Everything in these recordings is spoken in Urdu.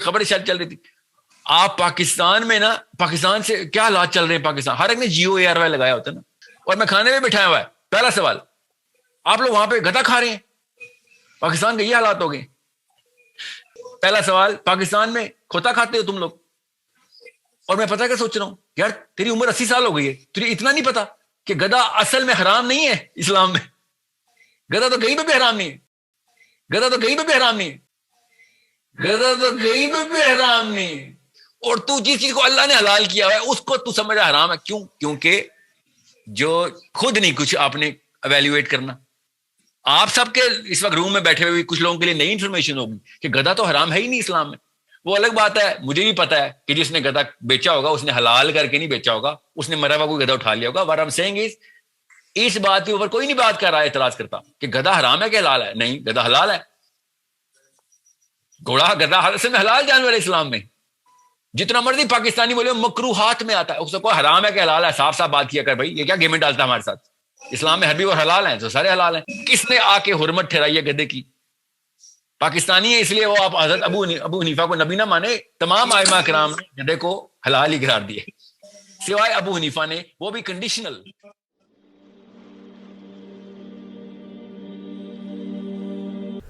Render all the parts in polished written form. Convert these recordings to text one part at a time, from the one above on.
خبریں شاید چل رہی تھی. آپ پاکستان میں نا, پاکستان سے کیا حالات چل رہے ہیں پاکستان, ہر ایک نے GOARY لگایا ہوتا ہے نا, اور میں کھانے میں بٹھایا ہوا ہے. پہلا سوال, آپ لوگ وہاں پہ گدا کھا رہے ہیں, پاکستان کے یہ حالات ہو گئے. پہلا سوال, پاکستان میں کھوتا کھاتے ہو تم لوگ, اور میں پتہ کیا سوچ رہا ہوں, یار تیری عمر 80 سال ہو گئی ہے, تجھے اتنا نہیں پتا کہ گدا اصل میں حرام نہیں ہے اسلام میں. گدا تو کہیں پہ بھی حرام نہیں ہے, گدا تو کہیں پہ بھی حرام نہیں ہے, گدا تو کہیں پہ بھی حرام نہیں ہے. اور تو جس چیز کو اللہ نے حلال کیا ہے اس کو تو سمجھا حرام ہے. کیوں؟ کیونکہ جو خود نہیں کچھ آپ نے ایویلیویٹ کرنا. آپ سب کے اس وقت روم میں بیٹھے ہوئے کچھ لوگوں کے لیے نئی انفارمیشن ہوگی کہ گدا تو حرام ہے ہی نہیں اسلام میں. وہ الگ بات ہے, مجھے بھی پتا ہے کہ جس نے گدا بیچا ہوگا اس نے حلال کر کے نہیں بیچا ہوگا, اس نے مرا ہوا کوئی گدا اٹھا لیا ہوگا. what I'm saying is, اس بات کے اوپر کوئی نہیں بات کر رہا ہے, اعتراض کرتا کہ گدا حرام ہے کہ حلال ہے. نہیں, گدا حلال ہے. گھوڑا گدا اصل میں حلال جانور ہے اسلام میں. جتنا مرضی پاکستانی بولے مکروہات میں آتا ہے, اس کو حرام ہے کہ حلال ہے. صاف صاف بات کیا کر بھائی, یہ کیا گیمیں ڈالتا ہے ہمارے ساتھ. اسلام میں حربی اور حلال ہیں تو سارے حلال ہیں. کس نے آ کے حرمت ٹھہرائی ہے گدے کی؟ پاکستانی ہے اس لیے وہ آپ حضرت ابو حنیفہ کو نبی نہ مانے. تمام ائمہ کرام نے گدے کو حلال ہی قرار دیے سوائے ابو حنیفہ نے, وہ بھی کنڈیشنل.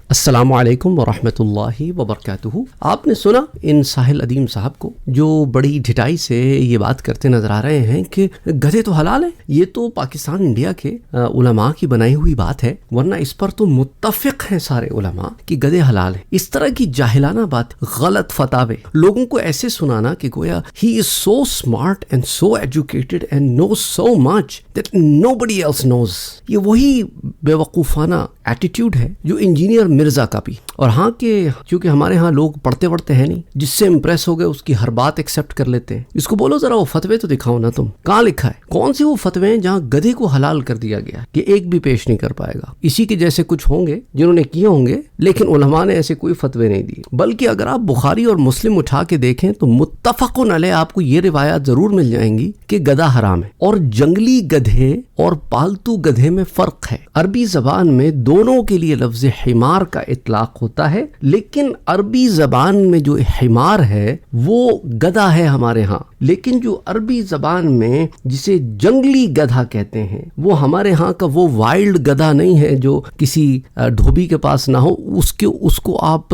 السلام علیکم ورحمۃ اللہ وبرکاتہ. آپ نے سنا ان ساحل ادیم صاحب کو جو بڑی ڈھٹائی سے یہ بات کرتے نظر آ رہے ہیں کہ گدھے تو حلال ہیں. یہ تو پاکستان انڈیا کے علماء کی بنائی ہوئی بات ہے, ورنہ اس پر تو متفق ہیں سارے علماء کہ گدھے حلال ہیں. اس طرح کی جاہلانہ بات, غلط فتاوے لوگوں کو ایسے سنانا کہ گویا he is so smart and so educated and knows so much that nobody else knows. یہ وہی بے وقوفانہ ایٹیٹیوڈ ہے جو انجینئر مرزا کا بھی. اور ہاں کہ چونکہ ہمارے ہاں لوگ پڑھتے وڑھتے ہیں نہیں, جس سے امپریس ہو گئے اس کی ہر بات ایکسیپٹ کر لیتے ہیں. اس کو بولو ذرا وہ فتوے تو دکھاؤ نا, تم کہاں لکھا ہے؟ کون سی وہ فتوے ہیں جہاں گدھے کو حلال کر دیا گیا کہ ایک بھی پیش نہیں کر پائے گا؟ اسی کے جیسے کچھ ہوں گے جنہوں نے کیے ہوں گے, لیکن علماء نے ایسے کوئی فتوے نہیں دیے. بلکہ اگر آپ بخاری اور مسلم اٹھا کے دیکھیں تو متفقن علیہ آپ کو یہ روایات ضرور مل جائیں گی کہ گدھا حرام ہے. اور جنگلی گدھے اور پالتو گدھے میں فرق ہے. عربی زبان میں دونوں کے لیے لفظ حمار کا اطلاق ہوتا ہے, لیکن عربی زبان میں جو حمار ہے وہ گدھا ہے ہمارے ہاں. لیکن جو عربی زبان میں جسے جنگلی گدھا کہتے ہیں وہ ہمارے ہاں کا وہ وائلڈ گدھا نہیں ہے جو کسی دھوبی کے پاس نہ ہو. اس کو آپ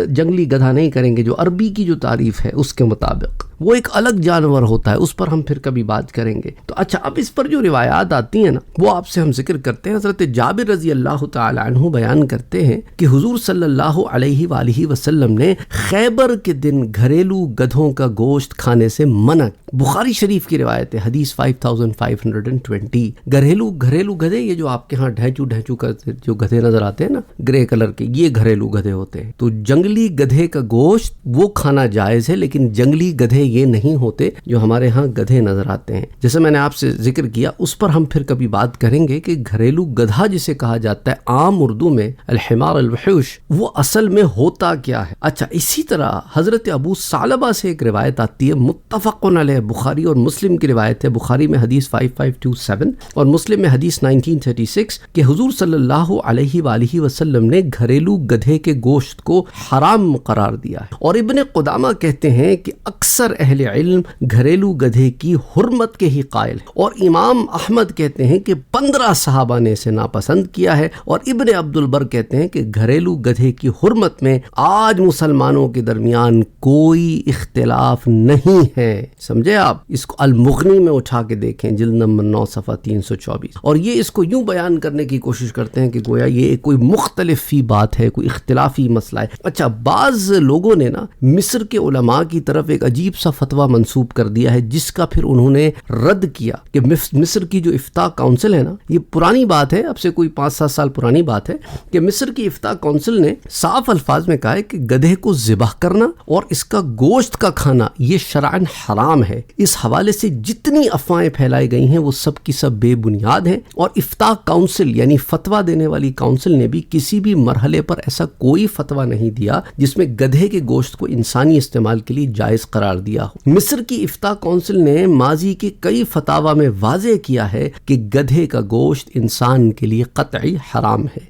جنگلی گدھا نہیں کریں گے. جو عربی کی جو تعریف ہے اس کے مطابق وہ ایک الگ جانور ہوتا ہے, اس پر ہم پھر کبھی بات کریں گے. تو اچھا, اب اس پر جو روایات آتی ہیں نا وہ آپ سے ہم ذکر کرتے ہیں. حضرت جابر رضی اللہ تعالی عنہ بیان کرتے ہیں کہ حضور صلی اللہ علیہ وآلہ وسلم نے خیبر کے دن گھریلو گدھوں کا گوشت کھانے سے منع. بخاری شریف کی روایت ہے, حدیث 5520. گھریلو گدھے, یہ جو آپ کے ہاں ڈھینچو کا جو گدھے نظر آتے ہیں نا گرے کلر کے, یہ گھریلو گدھے ہوتے ہیں. تو جنگلی گدھے کا گوشت وہ کھانا جائز ہے, لیکن جنگلی گدھے یہ نہیں ہوتے جو ہمارے ہاں گدھے نظر آتے ہیں. جیسے میں نے آپ سے ذکر کیا, اس پر ہم پھر کبھی بات کریں گے کہ گھریلو گدھا جسے کہا جاتا ہے عام اردو میں الحمار الوحوش, وہ اصل میں ہوتا کیا ہے. اچھا, اسی طرح حضرت ابو ثعلبہ سے ایک روایت آتی ہے, متفقن علیہ, بخاری اور مسلم کی روایت ہے. بخاری میں حدیث 5527 اور مسلم میں حدیث 1936 کہ حضور صلی اللہ علیہ وآلہ وسلم نے گھریلو گدھے کے گوشت کو حرام قرار دیا ہے. اور ابن قدامہ کہتے ہیں کہ اکثر اہل علم گھریلو گدھے کی حرمت کے ہی قائل ہیں, اور امام احمد کہتے ہیں کہ 15 صحابہ نے اسے ناپسند کیا ہے, اور ابن عبد البر کہتے ہیں کہ گھریلو گدھے کی حرمت میں آج مسلمانوں کے درمیان کوئی اختلاف نہیں ہے. سمجھے آپ؟ اس کو المغنی میں اٹھا کے دیکھیں, جلد نمبر 9 صفحہ 324. اور یہ اس کو یوں بیان کرنے کی کوشش کرتے ہیں کہ گویا یہ کوئی مختلف فی بات ہے, کوئی اختلافی مسئلہ ہے. اچھا, بعض لوگوں نے نا مصر کے علماء کی طرف ایک عجیب سا فتویٰ منسوب کر دیا ہے جس کا پھر انہوں نے رد کیا کہ مصر کی جو افتاء کونسل ہے نا, یہ پرانی بات ہے, اب سے کوئی 5-7 سال پرانی بات ہے, کہ مصر کی افتاء کونسل نے صاف الفاظ میں کہا ہے کہ گدھے کو ذبح کرنا اور اس کا گوشت کا کھانا یہ شرعاً حرام ہے. اس حوالے سے جتنی افواہیں پھیلائی گئی ہیں وہ سب کی سب بے بنیاد ہیں, اور افتاء کونسل یعنی فتویٰ دینے والی کونسل نے بھی کسی بھی مرحلے پر ایسا کوئی فتویٰ نہیں دیا جس میں گدھے کے گوشت کو انسانی استعمال کے لیے جائز قرار دیا ہو. مصر کی افتاء کونسل نے ماضی کے کئی فتاوی میں واضح کیا ہے کہ گدھے کا گوشت انسان کے لیے قطعی حرام ہے.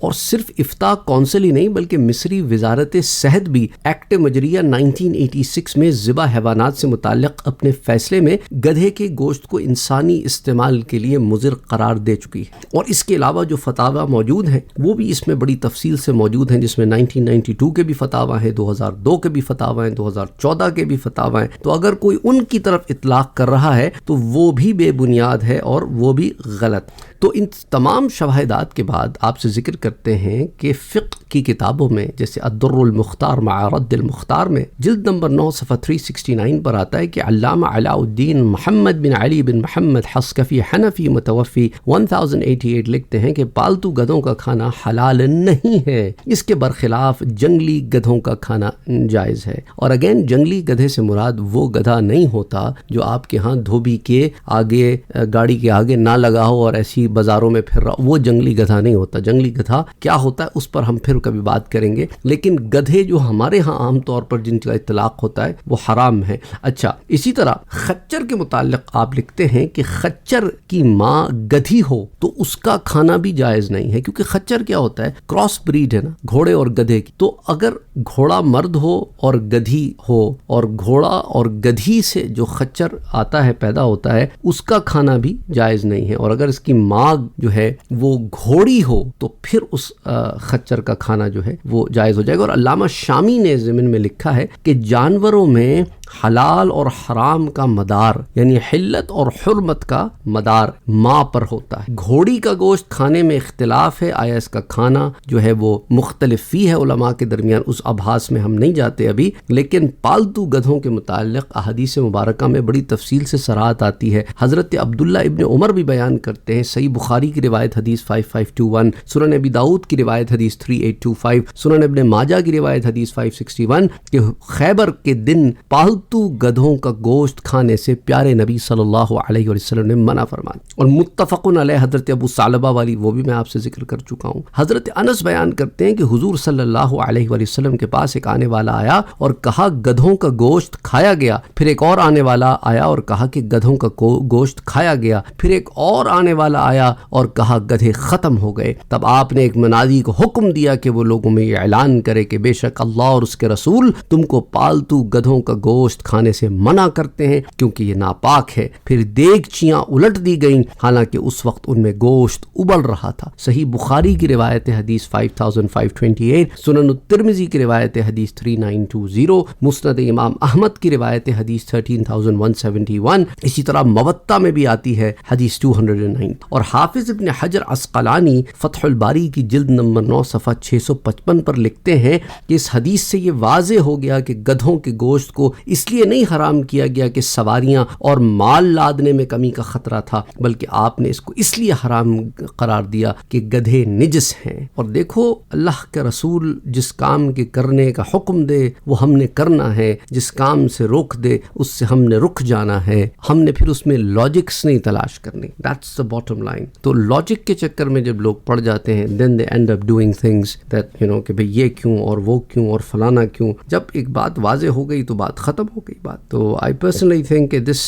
اور صرف افتاء کونسل ہی نہیں بلکہ مصری وزارت صحت بھی ایکٹ مجریہ 1986 میں ذبح حیوانات سے متعلق اپنے فیصلے میں گدھے کے گوشت کو انسانی استعمال کے لیے مضر قرار دے چکی ہے. اور اس کے علاوہ جو فتاوی موجود ہیں وہ بھی اس میں بڑی تفصیل سے موجود ہیں، جس میں 1992 کے بھی فتاوی ہیں، 2002 کے بھی فتاوی ہیں، 2014 کے بھی فتاوی ہیں. تو اگر کوئی ان کی طرف اطلاق کر رہا ہے تو وہ بھی بے بنیاد ہے اور وہ بھی غلط. تو ان تمام شواہدات کے بعد آپ سے ذکر کرتے ہیں کہ فقہ کی کتابوں میں جیسے الدر المختار مع رد المختار میں جلد نمبر 9 صفحہ 369 پر آتا ہے کہ علامہ علاء الدین محمد بن علی بن محمد حصکفی حنفی متوفی 1088 لکھتے ہیں کہ پالتو گدھوں کا کھانا حلال نہیں ہے، اس کے برخلاف جنگلی گدھوں کا کھانا جائز ہے. اور اگین جنگلی گدھے سے مراد وہ گدھا نہیں ہوتا جو آپ کے ہاں دھوبی کے آگے گاڑی کے آگے نہ لگا ہو اور ایسی بازاروں میں پھر رہا، وہ جنگلی گدھا نہیں ہوتا. جنگلی گدھا کیا ہوتا ہے اس پر ہم پھر کبھی بات کریں گے، لیکن گدھے جو ہمارے ہاں عام طور پر جن کا اطلاق ہوتا ہے وہ حرام ہے. اچھا، اسی طرح خچر کے متعلق آپ لکھتے ہیں کہ خچر کی ماں گدھی ہو تو اس کا کھانا بھی جائز نہیں ہے، کیونکہ خچر کیا ہوتا ہے، کراس بریڈ ہے نا گھوڑے اور گدھے کی. تو اگر گھوڑا مرد ہو اور گدھی ہو اور گھوڑا اور گدھی سے جو خچر آتا ہے پیدا ہوتا ہے اس کا کھانا بھی جائز نہیں ہے. اور اگر اس کی ماں جو ہے وہ گھوڑی ہو تو پھر اس خچر کا کھانا جو ہے وہ جائز ہو جائے گا. اور علامہ شامی نے ضمن میں لکھا ہے کہ جانوروں میں حلال اور حرام کا مدار یعنی حلت اور حرمت کا مدار ماں پر ہوتا ہے. گھوڑی کا گوشت کھانے میں اختلاف ہے، آیا اس کا کھانا جو ہے وہ مختلف ہی ہے علماء کے درمیان، اس ابحاث میں ہم نہیں جاتے ابھی. لیکن پالتو گدھوں کے متعلق احادیث مبارکہ میں بڑی تفصیل سے صراحت آتی ہے. حضرت عبداللہ ابن عمر بھی بیان کرتے ہیں، صحیح بخاری کی روایت حدیث 5521، سنن ابی داؤد کی روایت حدیث 3825، سنن ابن ماجہ کی روایت حدیث 561 کہ خیبر کے دن پالتو گدھوں کا گوشت کھانے سے پیارے نبی صلی اللہ علیہ وسلم نے منع فرمایا. اور متفقن علیہ حضرت ابو ثعلبہ والی وہ بھی میں آپ سے ذکر کر چکا ہوں. حضرت انس بیان کرتے ہیں کہ حضور صلی اللہ علیہ وسلم کے پاس ایک آنے والا آیا اور کہا گدھوں کا گوشت کھایا گیا. پھر ایک اور آنے والا آیا اور کہا کہ گدھوں کا گوشت کھایا گیا. پھر ایک اور آنے والا آیا اور کہا گدھے ختم ہو گئے. تب آپ نے ایک منادی کو حکم دیا کہ وہ لوگوں میں یہ اعلان کرے کہ بے شک اللہ اور اس کے رسول تم کو پالتو گدھوں کا گوشت کھانے سے منع کرتے ہیں کیونکہ یہ ناپاک ہے. پھر دیگچیاں الٹ دی گئیں حالانکہ اس وقت ان میں گوشت ابل رہا تھا. صحیح بخاری کی روایت حدیث 5528، سنن الترمذی کی روایت حدیث 3920، مسند امام احمد کی روایت حدیث 13171، اسی طرح موطا میں بھی آتی ہے حدیث 209. اور حافظ ابن حجر عسقلانی فتح الباری کی جلد نمبر 9 صفحہ 655 پر لکھتے ہیں کہ اس حدیث سے یہ واضح ہو گیا کہ گدھوں کے گوشت کو اس لیے نہیں حرام کیا گیا کہ سواریاں اور مال لادنے میں کمی کا خطرہ تھا، بلکہ آپ نے اس کو اس لیے حرام قرار دیا کہ گدھے نجس ہیں. اور دیکھو اللہ کے رسول جس کام کے کرنے کا حکم دے وہ ہم نے کرنا ہے، جس کام سے روک دے اس سے ہم نے رک جانا ہے. ہم نے پھر اس میں لاجکس نہیں تلاش کرنی. That's the bottom line. تو لاجک کے چکر میں جب لوگ پڑ جاتے ہیں then they end up doing things that کہ بھئی یہ کیوں اور وہ کیوں اور فلانا کیوں. جب ایک بات واضح ہو گئی تو بات ختم ہو گئی بات. تو I personally think کہ this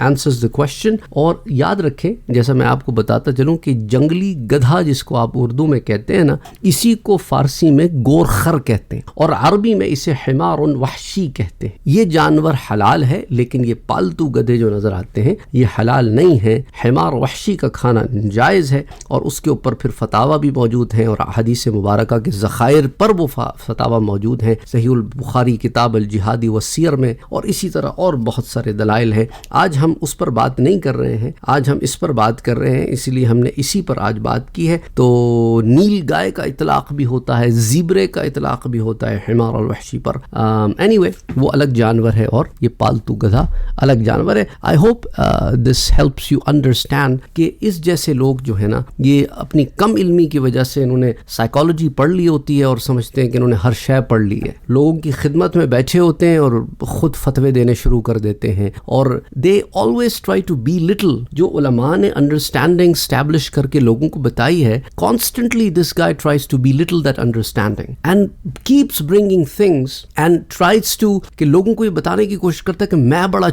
answers the question. اور یاد رکھیں جیسا میں آپ کو بتاتا چلوں کہ جنگلی گدھا جس کو آپ اردو میں کہتے ہیں نا، اسی کو فارسی میں گورخر کہتے ہیں اور عربی میں اسے حمار وحشی کہتے ہیں. یہ جانور حلال ہے لیکن یہ پالتو گدھے جو نظر آتے ہیں یہ حلال نہیں ہیں. حمار وحشی کا کھانا جائز ہے اور اس کے اوپر پھر فتاوی بھی موجود ہیں اور حدیث مبارکہ کے ذخائر پر وہ فتاوی موجود ہیں صحیح البخاری کتاب الجہادی والسیر میں، اور اسی طرح اور بہت سارے دلائل ہیں. آج ہم اس پر بات نہیں کر رہے ہیں، آج ہم اس پر بات کر رہے ہیں، اس لیے ہم نے اسی پر آج بات کی ہے. تو نیل گائے کا اطلاق بھی ہوتا ہے، زیبرے کا اطلاق بھی ہوتا ہے حمار الوحشی پر. anyway وہ الگ جانور ہے اور یہ پالتو گدھا الگ جانور ہے. I hope this helps you understand کہ اس جیسے لوگ جو ہے نا یہ اپنی کم علمی کی وجہ سے انہوں نے سائیکالوجی پڑھ لی ہوتی ہے اور سمجھتے ہیں کہ انہوں نے ہر شے پڑھ لی ہے. لوگوں کی خدمت میں بیٹھے ہوتے ہیں اور خود فتوے دینے شروع کر دیتے ہیں, اور they always try to be little. جو علماء نے انڈرسٹینڈنگ اسٹیبلش کر کے لوگوں کو بتائی ہے, constantly this guy tries to be little that understanding and keeps bringing things and tries to, کہ لوگوں کو یہ بتانے کی کوشش کرتا ہے کہ میں بڑا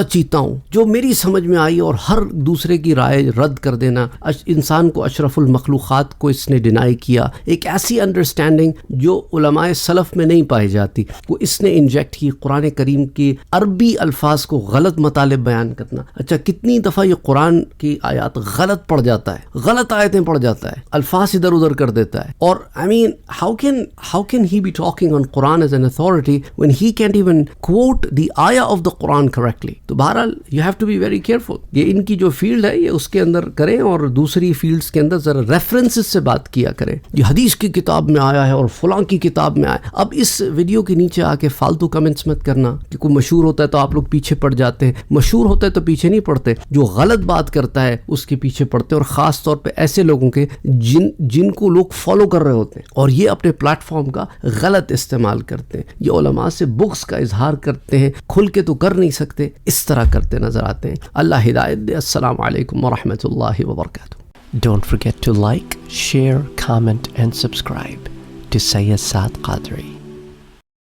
چیتا ہوں, جو میری سمجھ میں آئی, اور ہر دوسرے کی رائے رد کر دینا. انسان کو اشرف المخلوقات کو اس نے ڈینائی کیا. ایک ایسی انڈرسٹینڈنگ جو علماء سلف میں نہیں پائی جاتی, وہ اس نے انجیکٹ کی. قرآن کریم کی عربی الفاظ کو غلط مطالب بیان کرنا. اچھا, کتنی دفعہ یہ قرآن کی آیات غلط پڑھ جاتا ہے, غلط آیتیں پڑھ جاتا ہے, الفاظ ادھر ادھر کر دیتا ہے. اور I mean, how can he be talking on Quran as an authority when he can't even quote the ayah of the Quran correctly? تو بہرحال you have to be very careful. یہ ان کی جو فیلڈ ہے یہ اس کے اندر کریں, اور دوسری فیلڈز کے اندر ذرا ریفرنسز سے بات کیا کریں. یہ حدیث کی کتاب میں آیا ہے اور فلاں کی کتاب میں آیا. اب اس ویڈیو کے نیچے آ کے فالتو کمنٹس مت کرنا کہ کوئی مشہور ہوتا ہے تو آپ لوگ پیچھے پڑ جاتے ہیں. مشہور ہوتا ہے تو پیچھے نہیں پڑتے, جو غلط بات کرتا ہے اس کے پیچھے پڑتے ہیں, اور خاص طور پہ ایسے لوگوں کے جن کو لوگ فالو کر رہے ہوتے ہیں اور یہ اپنے پلیٹ فارم کا غلط استعمال کرتے ہیں. یہ علماء سے بغض کا اظہار کرتے ہیں, کھل کے تو کر نہیں سکتے, اس طرح کرتے نظر آتے ہیں. اللہ ہدایت دے. السلام علیکم ورحمۃ اللہ وبرکاتہ. Don't forget to like, share, comment and subscribe to Sayyid Saad Qadri.